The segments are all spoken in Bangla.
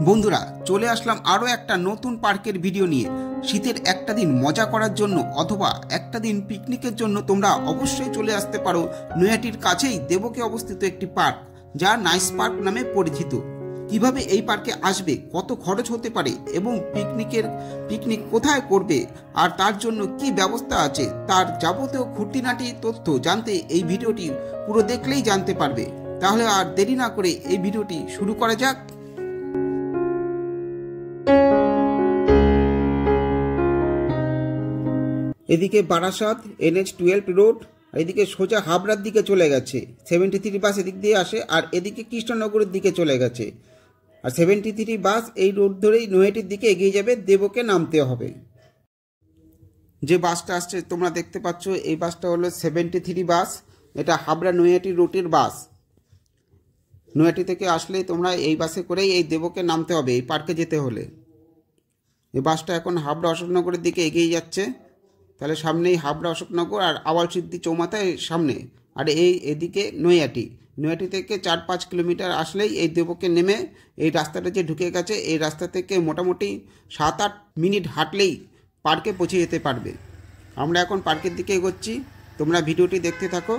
বন্ধুরা চলে আসলাম আরও একটা নতুন পার্কের ভিডিও নিয়ে। শীতের একটা দিন মজা করার জন্য অথবা একটা দিন পিকনিকের জন্য তোমরা অবশ্যই চলে আসতে পারো নৈহাটির কাছেই দেবকে অবস্থিত একটি পার্ক, যা নাইস পার্ক নামে পরিচিত। কিভাবে এই পার্কে আসবে, কত খরচ হতে পারে এবং পিকনিক কোথায় করবে আর তার জন্য কি ব্যবস্থা আছে, তার যাবতীয় খুঁটিনাটি তথ্য জানতে এই ভিডিওটি পুরো দেখলেই জানতে পারবে। তাহলে আর দেরি না করে এই ভিডিওটি শুরু করা যাক। এদিকে বারাসাত NH-12 রোড, আর এদিকে সোজা হাবড়ার দিকে চলে গেছে। 73 বাস এদিক দিয়ে আসে, আর এদিকে কৃষ্ণনগরের দিকে চলে গেছে। আর 73 বাস এই রোড ধরেই নৈহাটির দিকে এগিয়ে যাবে, দেবকে নামতে হবে। যে বাসটা আসছে তোমরা দেখতে পাচ্ছ, এই বাসটা হলো 73 বাস। এটা হাবড়া নৈহাটি রুটের বাস। নৈহাটি থেকে আসলেই তোমরা এই বাসে করেই এই দেবকে নামতে হবে এই পার্কে যেতে হলে। এই বাসটা এখন হাবড়া অশোকনগরের দিকে এগিয়ে যাচ্ছে। তাহলে সামনেই হাবড়া অশোকনগর আর আওয়াল সিদ্ধি চৌমাথায় সামনে, আর এদিকে নৈহাটি থেকে 4-5 কিলোমিটার আসলেই এই দেবকে নেমে এই রাস্তাটা যে ঢুকে গেছে, এই রাস্তা থেকে মোটামুটি 7-8 মিনিট হাঁটলেই পার্কে পৌঁছে যেতে পারবে। আমরা এখন পার্কের দিকে এগোচ্ছি, তোমরা ভিডিওটি দেখতে থাকো।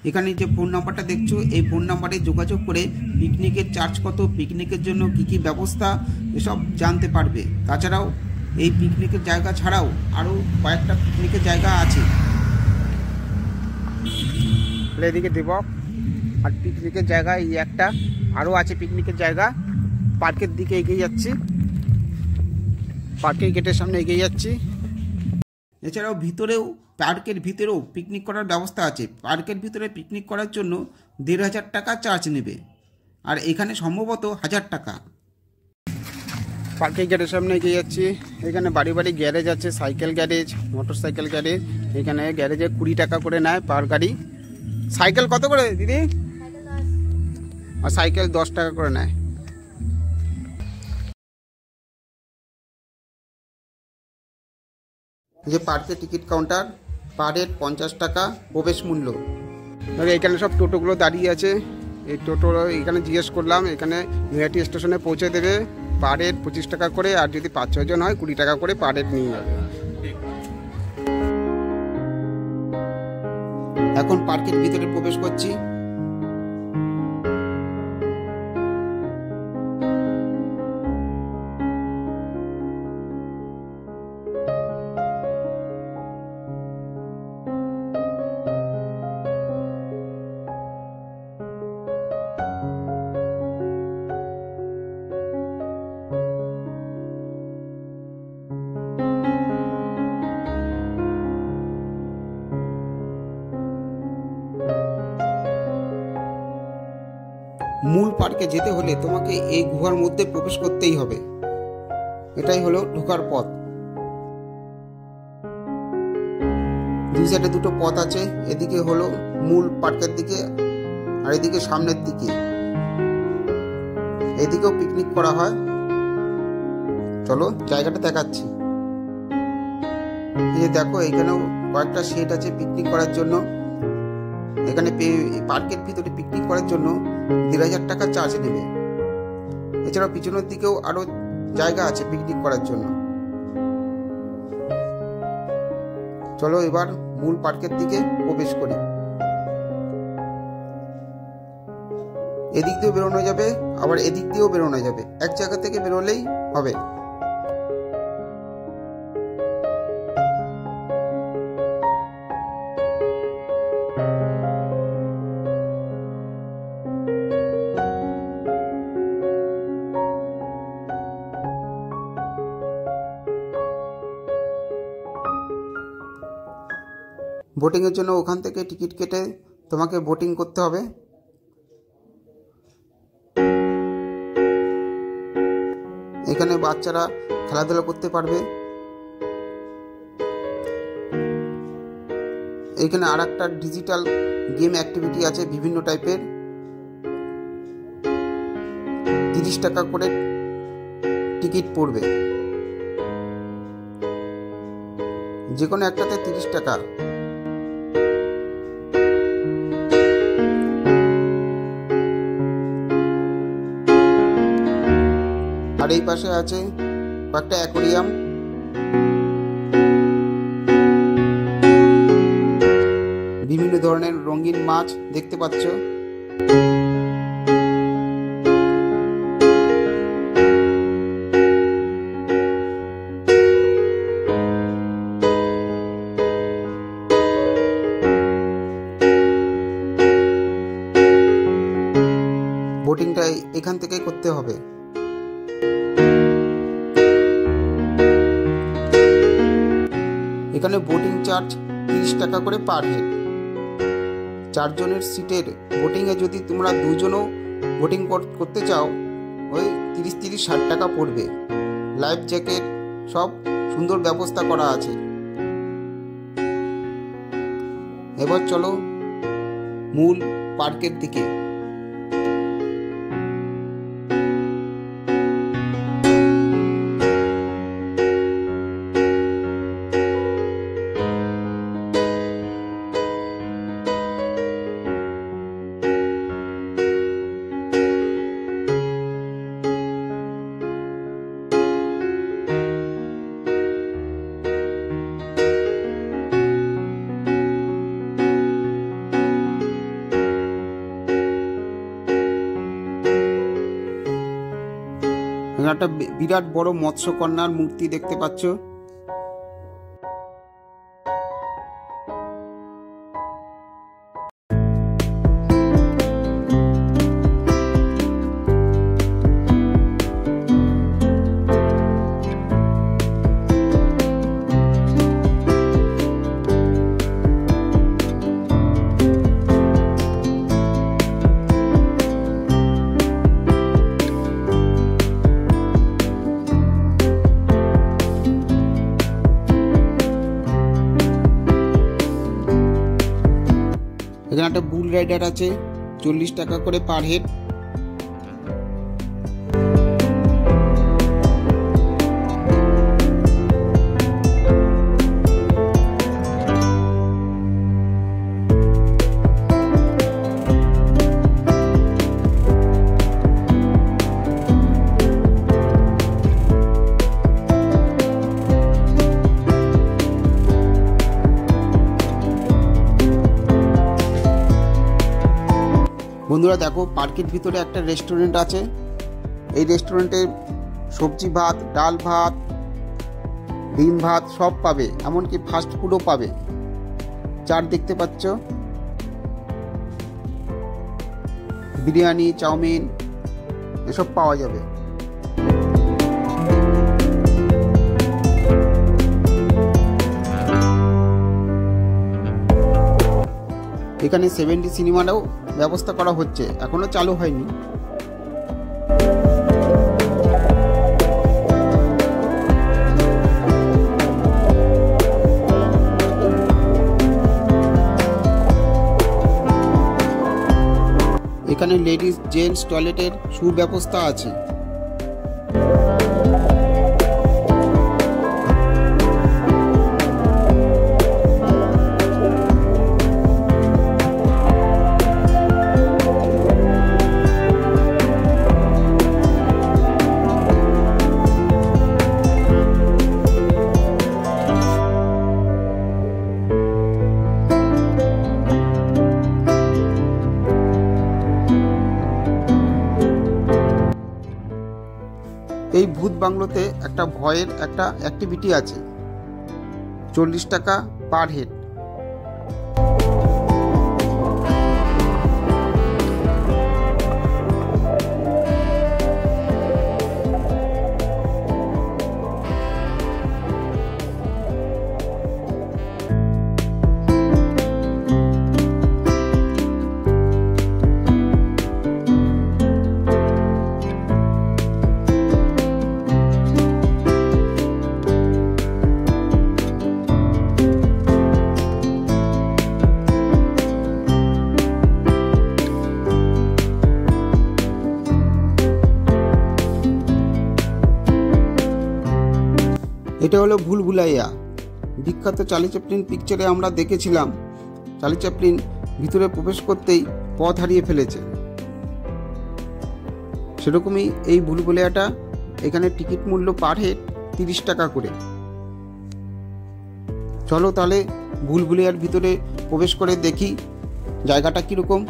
এখানে যে ফোন নাম্বারটা দেখছো, এই ফোন নাম্বারে যোগাযোগ করে পিকনিকের চার্জ কত, পিকনিকের জন্য কি কি ব্যবস্থা, এসব জানতে পারবে। তাছাড়াও এই পিকনিকের জায়গা ছাড়াও আরও কয়েকটা পিকনিকের জায়গা আছে। এদিকে দেবক আর পিকনিকের জায়গা এই একটা, আরও আছে পিকনিকের জায়গা। পার্কের দিকে এগিয়ে যাচ্ছি, পার্কের গেটের সামনে এগিয়ে যাচ্ছি। এছাড়াও পার্কের ভিতরেও পিকনিক করার ব্যবস্থা আছে। পার্কের ভিতরে পিকনিক করার জন্য 1500 টাকা চার্জ নেবে, আর এখানে সম্ভবত 1000 টাকা। পার্কের গেটের সামনে এগিয়ে যাচ্ছি। এখানে বাড়ি বাড়ি গ্যারেজ আছে, cycle garage, motor cycle garage. এখানে গ্যারেজে 20 টাকা করে নেয় পার গাড়ি। সাইকেল কত করে দিদি? আর সাইকেল 10 টাকা করে নেয়। যে পার্কের টিকিট কাউন্টার, পার হেড 50 টাকা প্রবেশ মূল্য। এখানে সব টোটোগুলো দাঁড়িয়ে আছে। এই টোটো এখানে জিজ্ঞেস করলাম, এখানে নৈহাটি স্টেশনে পৌঁছে দেবে। পার হেড 25 টাকা করে, আর যদি 5-6 জন হয় 20 টাকা করে পার হেড নিয়ে যাবে। এখন পার্কের ভিতরে প্রবেশ করছি। মূল পার্কে যেতে হলে তোমাকে এই গুহার মধ্যে প্রবেশ করতেই হবে। এটাই হলো ঢোকার পথ। দুই সাইডে দুটো পথ আছে। এদিকে হলো মূল পার্কের দিকে, আর এদিকে সামনের দিকে। এদিকেও পিকনিক করা হয়। চলো জায়গাটা দেখাচ্ছি। এই যে দেখো, এখানেও কয়েকটা সেট আছে পিকনিক করার জন্য। এখানে পার্কের ভিতরে পিকনিক করার জন্য 1500 টাকা চার্জ নেবে। এছাড়াও পিছনের দিকেও আরো জায়গা আছে পিকনিক করার জন্য। চলো এবার মূল পার্কের দিকে প্রবেশ করি। এদিক দিয়েও বেরোনো যাবে, আবার এদিক দিয়েও বেরোনো যাবে। এক জায়গা থেকে বেরোলেই হবে। বোটিংয়ের জন্য ওখান থেকে টিকিট কেটে তোমাকে বোটিং করতে হবে। এখানে বাচ্চারা খেলাধুলা করতে পারবে। এখানে আর একটা ডিজিটাল গেম অ্যাক্টিভিটি আছে বিভিন্ন টাইপের। 30 টাকা করে টিকিট পড়বে, যে কোনো একটাতে 30 টাকা। এই পাশে আছে কয়েকটা অ্যাকোরিয়াম। বিভিন্ন ধরনের রঙিন মাছ দেখতে পাচ্ছ। বোটিংটা এখান থেকে করতে হবে। এখানে বোটিং চার্জ 30 টাকা করে পার হেড। 4 জনের সিটের বোটিংয়ে যদি তোমরা 2 জনও বোটিং করতে চাও ওই 30-60 টাকা পড়বে। লাইফ জ্যাকেট সব সুন্দর ব্যবস্থা করা আছে। এবার চলো মূল পার্কের দিকে। একটা বিরাট বড় মৎস্যকন্যার মূর্তি দেখতে পাচ্ছ। এখানে একটা বুল রাইডার আছে, 40 টাকা করে পার হেড। বন্ধুরা দেখো, পার্কের ভিতরে একটা রেস্টুরেন্ট আছে। এই রেস্টুরেন্টে সবজি ভাত, ডাল ভাত, ডিম ভাত সব পাবে, এমনকি ফাস্ট ফুডও পাবে। চাট দেখতে পাচ্ছ, বিরিয়ানি, চাউমিন এসব পাওয়া যাবে। এখানে 70 সিনেমারও ব্যবস্থা করা হচ্ছে, এখনো চালু হয়নি। এখানে লেডিস জেন্টস টয়লেটের সুব্যবস্থা আছে। এই ভূত বাংলোতে একটা ভয়ের একটা অ্যাক্টিভিটি আছে, 40 টাকা পার হেড। এটা হলো ভুলভুলাইয়া, বিখ্যাত চার্লি চ্যাপলিন পিকচারে আমরা দেখেছিলাম। চার্লি চ্যাপলিন ভিতরে প্রবেশ করতেই পথ হারিয়ে ফেলেছে, সেরকমই এই ভুলভুলাইয়াটা এখানে টিকিট মূল্য পার হেড 30 টাকা করে। চলো তাহলে ভুলভুলিয়ার ভিতরে প্রবেশ করে দেখি জায়গাটা কীরকম।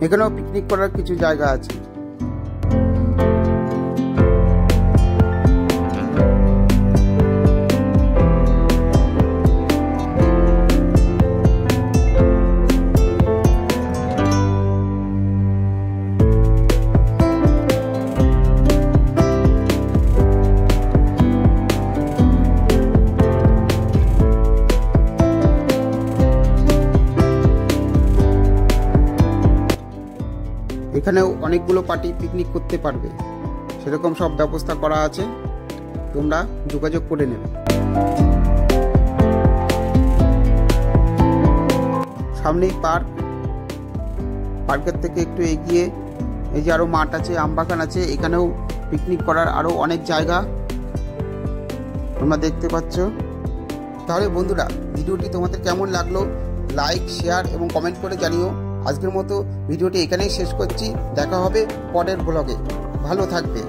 এখানেও পিকনিক করার কিছু জায়গা আছে। এখানেও অনেকগুলো পার্টি পিকনিক করতে পারবে, সেরকম সব ব্যবস্থা করা আছে, তোমরা যোগাযোগ করে নেবে। সামনেই পার্ক, পার্কের থেকে একটু এগিয়ে এই যে আরও মাঠ আছে, আমবাগান আছে, এখানেও পিকনিক করার আরও অনেক জায়গা তোমরা দেখতে পাচ্ছ। তাহলে বন্ধুরা, ভিডিওটি তোমাদের কেমন লাগলো লাইক, শেয়ার এবং কমেন্ট করে জানিও। আজকের মতো ভিডিওটি এখানেই শেষ করছি, দেখা হবে পরের ব্লগে। ভালো থাকবে।